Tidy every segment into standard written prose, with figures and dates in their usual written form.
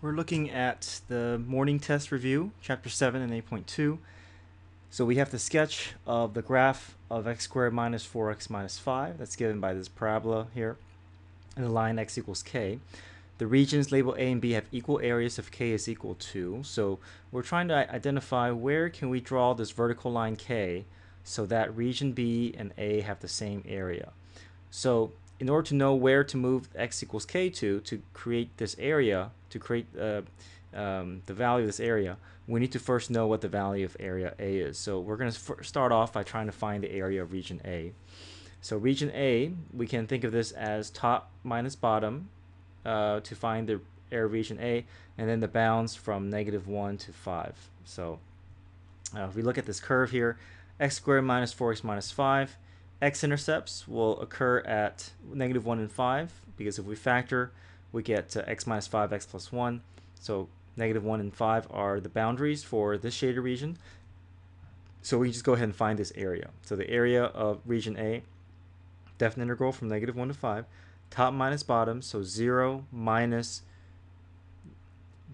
We're looking at the morning test review, chapter 7 and 8.2. So we have the sketch of the graph of x squared minus 4x minus 5. That's given by this parabola here, and the line x equals k. The regions labeled A and B have equal areas if k is equal to. So we're trying to identify where can we draw this vertical line k so that region B and A have the same area. So in order to know where to move x equals k to create this area, to create the value of this area, we need to first know what the value of area A is. So we're going to start off by trying to find the area of region A. So region A, we can think of this as top minus bottom to find the area of region A, and then the bounds from -1 to 5. So if we look at this curve here, x squared minus 4x minus 5, x-intercepts will occur at -1 and 5, because if we factor, we get x minus 5, x plus 1. So -1 and 5 are the boundaries for this shaded region. So we just go ahead and find this area. So the area of region A, definite integral from -1 to 5, top minus bottom, so 0 minus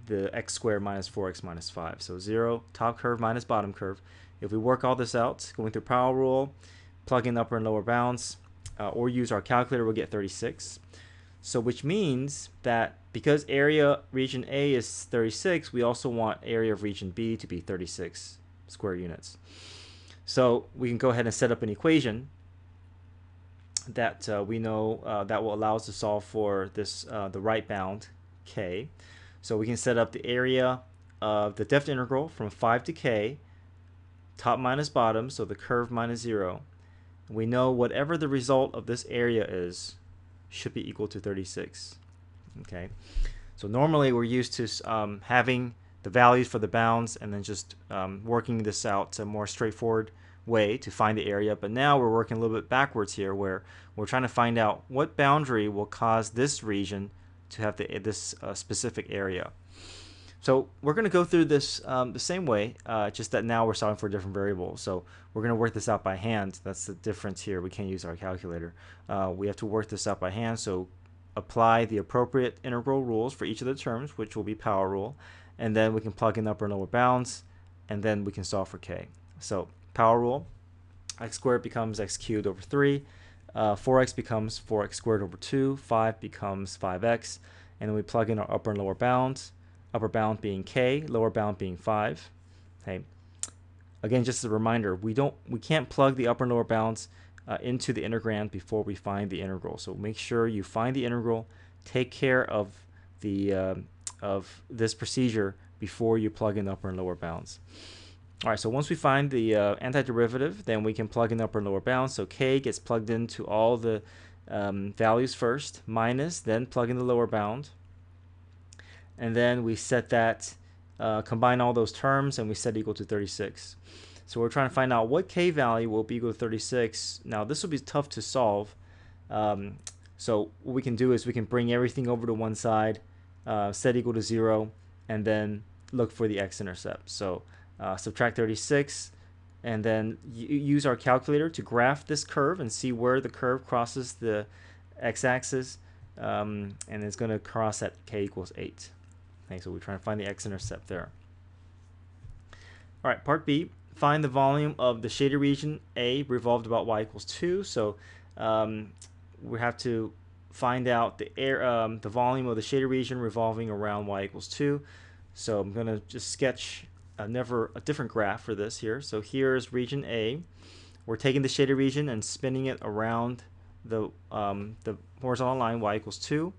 the x squared minus 4x minus 5. So 0, top curve minus bottom curve. If we work all this out, going through power rule, plug in upper and lower bounds, or use our calculator, we'll get 36. So which means that because area region A is 36, we also want area of region B to be 36 square units. So we can go ahead and set up an equation that we know that will allow us to solve for this the right bound k. So we can set up the area of the definite integral from 5 to k, top minus bottom, so the curve minus 0. We know whatever the result of this area is should be equal to 36. Okay, so normally we're used to having the values for the bounds and then just working this out a more straightforward way to find the area. But now we're working a little bit backwards here, where we're trying to find out what boundary will cause this region to have this specific area. So we're going to go through this the same way, just that now we're solving for a different variable. So we're going to work this out by hand. That's the difference here. We can't use our calculator. We have to work this out by hand. So apply the appropriate integral rules for each of the terms, which will be power rule. And then we can plug in upper and lower bounds, and then we can solve for k. So power rule, x squared becomes x cubed over 3. 4x becomes 4x squared over 2. 5 becomes 5x. And then we plug in our upper and lower bounds. Upper bound being k, lower bound being 5. Okay. Again, just as a reminder, we can't plug the upper and lower bounds into the integrand before we find the integral. So make sure you find the integral, take care of this procedure before you plug in upper and lower bounds. All right, so once we find the antiderivative, then we can plug in upper and lower bounds. So k gets plugged into all the values first, minus, then plug in the lower bound. And then we set that, combine all those terms, and we set equal to 36. So we're trying to find out what k value will be equal to 36. Now this will be tough to solve. So what we can do is we can bring everything over to one side, set equal to 0, and then look for the x-intercept. So subtract 36, and then use our calculator to graph this curve and see where the curve crosses the x-axis, and it's going to cross at k equals 8. Okay, so we're trying to find the x-intercept there. All right, part B, find the volume of the shaded region A revolved about y equals 2. So we have to find out the volume of the shaded region revolving around y equals 2. So I'm going to just sketch a different graph for this here. So here's region A. We're taking the shaded region and spinning it around the horizontal line y equals 2.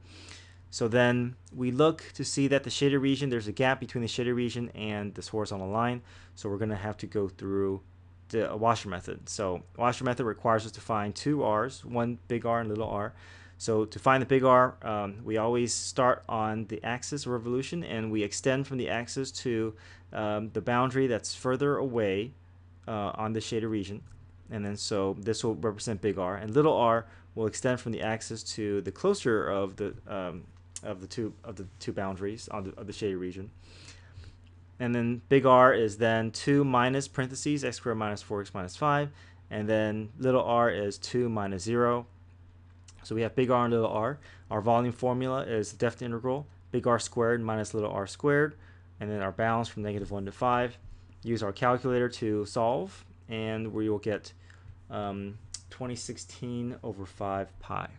So then we look to see that the shaded region, there's a gap between the shaded region and this horizontal line. So we're going to have to go through the washer method. So washer method requires us to find two r's, one big R and little r. So to find the big R, we always start on the axis of revolution, and we extend from the axis to the boundary that's further away on the shaded region. And then so this will represent big R, and little r will extend from the axis to the closer of the two boundaries of the shaded region. And then big R is then 2 minus parentheses x squared minus 4x minus 5, and then little r is 2 minus 0. So we have big R and little r. Our volume formula is the definite integral big R squared minus little r squared, and then our bounds from -1 to 5. Use our calculator to solve, and we will get 2016 over 5 pi.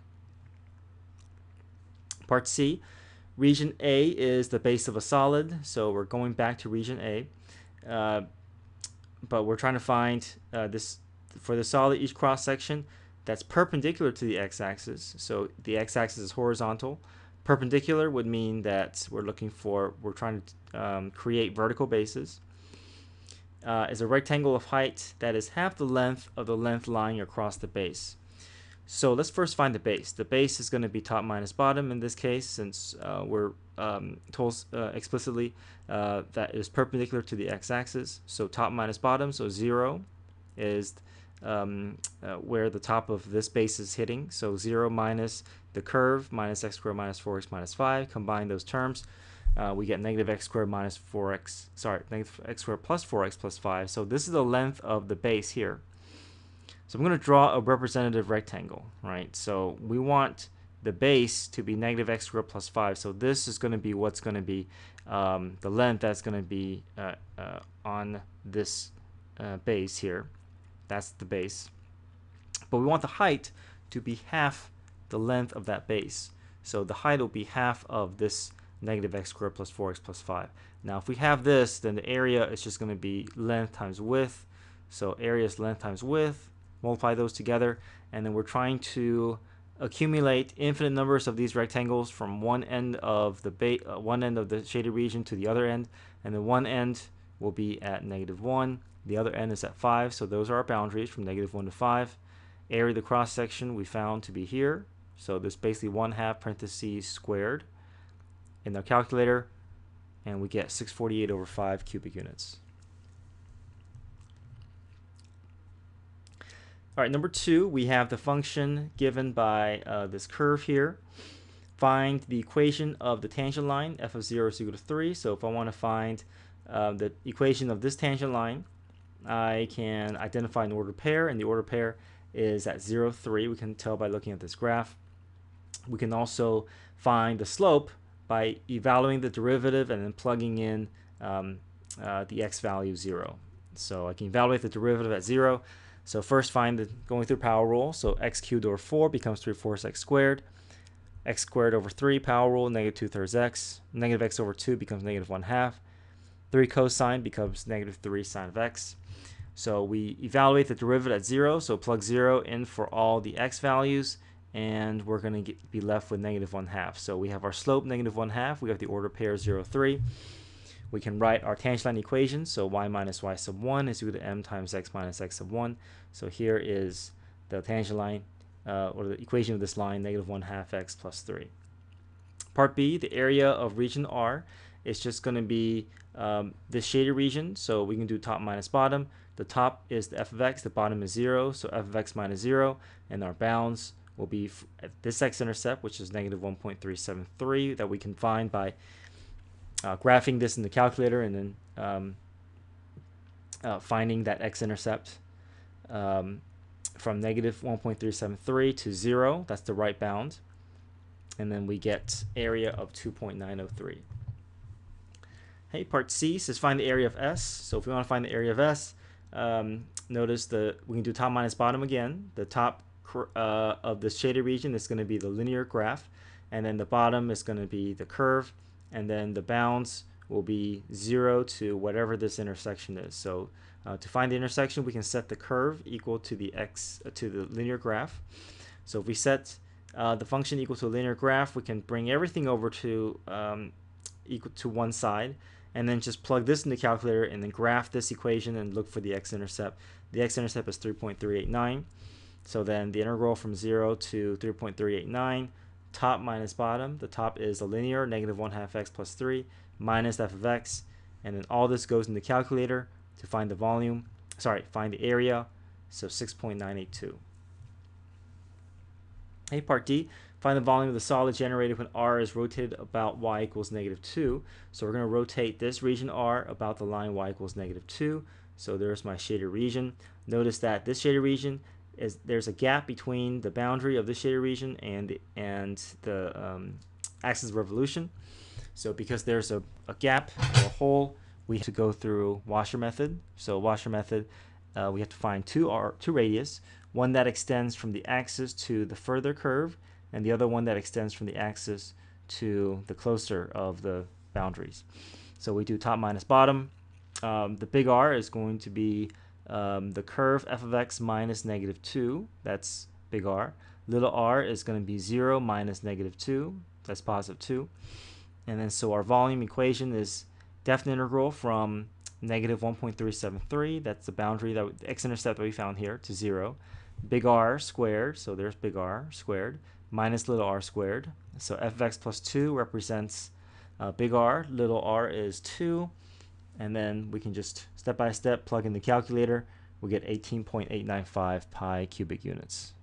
Part C, region A is the base of a solid, so we're going back to region A. But we're trying to find this for the solid, each cross section that's perpendicular to the x-axis. So the x-axis is horizontal. Perpendicular would mean that we're trying to create vertical bases. Is a rectangle of height that is half the length of the length lying across the base. So let's first find the base. The base is going to be top minus bottom in this case, since we're told explicitly that it is perpendicular to the x-axis. So top minus bottom, so 0 is where the top of this base is hitting. So 0 minus the curve minus x squared minus 4x minus 5. Combine those terms. We get negative x squared minus 4x, negative x squared plus 4x plus 5. So this is the length of the base here. So I'm going to draw a representative rectangle, right? So we want the base to be negative x squared plus 5. So this is going to be what's going to be the length that's going to be on this base here. That's the base. But we want the height to be half the length of that base. So the height will be half of this negative x squared plus 4x plus 5. Now if we have this, then the area is just going to be length times width. So area is length times width. Multiply those together, and then we're trying to accumulate infinite numbers of these rectangles from one end of the shaded region to the other end, and the one end will be at -1, the other end is at 5. So those are our boundaries from -1 to 5. Area of the cross section we found to be here, so this basically 1/2 parentheses squared in our calculator, and we get 648 over 5 cubic units. All right, number 2, we have the function given by this curve here. Find the equation of the tangent line. F of 0 is equal to 3. So if I want to find the equation of this tangent line, I can identify an ordered pair, and the ordered pair is at 0, 3. We can tell by looking at this graph. We can also find the slope by evaluating the derivative and then plugging in the x value 0. So I can evaluate the derivative at 0. So first find the going through power rule. So x cubed over 4 becomes 3/4 x squared. X squared over 3 power rule, negative 2/3 x. Negative x over 2 becomes negative 1/2. 3 cosine becomes negative 3 sine of x. So we evaluate the derivative at 0. So plug 0 in for all the x values, and we're going to be left with negative 1/2. So we have our slope negative 1/2. We have the order pair 0, 3. We can write our tangent line equation. So y minus y sub 1 is equal to m times x minus x sub 1. So here is the tangent line, or the equation of this line, negative 1/2 x plus 3. Part B, the area of region R is just going to be this shaded region. So we can do top minus bottom. The top is the f of x, the bottom is 0. So f of x minus 0, and our bounds will be at this x-intercept, which is negative 1.373, that we can find by graphing this in the calculator and then finding that x-intercept from negative 1.373 to 0. That's the right bound. And then we get area of 2.903. Hey, part C says find the area of S. So if we want to find the area of S, notice we can do top minus bottom again. The top of the shaded region is going to be the linear graph, and then the bottom is going to be the curve, and then the bounds will be 0 to whatever this intersection is. So to find the intersection, we can set the curve equal to the linear graph. So if we set the function equal to a linear graph, we can bring everything over to equal to one side, and then just plug this in the calculator and then graph this equation and look for the x-intercept. The x-intercept is 3.389. So then the integral from 0 to 3.389, top minus bottom. The top is a linear, negative 1/2 x plus 3 minus f of x, and then all this goes in the calculator to find the find the area. So 6.982. Hey, part D, find the volume of the solid generated when R is rotated about y equals -2. So we're going to rotate this region R about the line y equals -2. So there's my shaded region. Notice that this shaded region there's a gap between the boundary of this shaded region and the axis of revolution. So because there's a gap or a hole, we have to go through washer method. So washer method, we have to find two radius, one that extends from the axis to the further curve, and the other one that extends from the axis to the closer of the boundaries. So we do top minus bottom. The big R is going to be the curve f of x minus negative 2. That's big R. Little r is going to be 0 minus negative 2. That's positive 2. And then so our volume equation is definite integral from negative 1.373. That's the boundary, the x-intercept that we found here, to 0. Big R squared, so there's big R squared, minus little r squared. So f of x plus 2 represents big R. Little r is 2. And then we can just step by step plug in the calculator. We get 18.895 pi cubic units.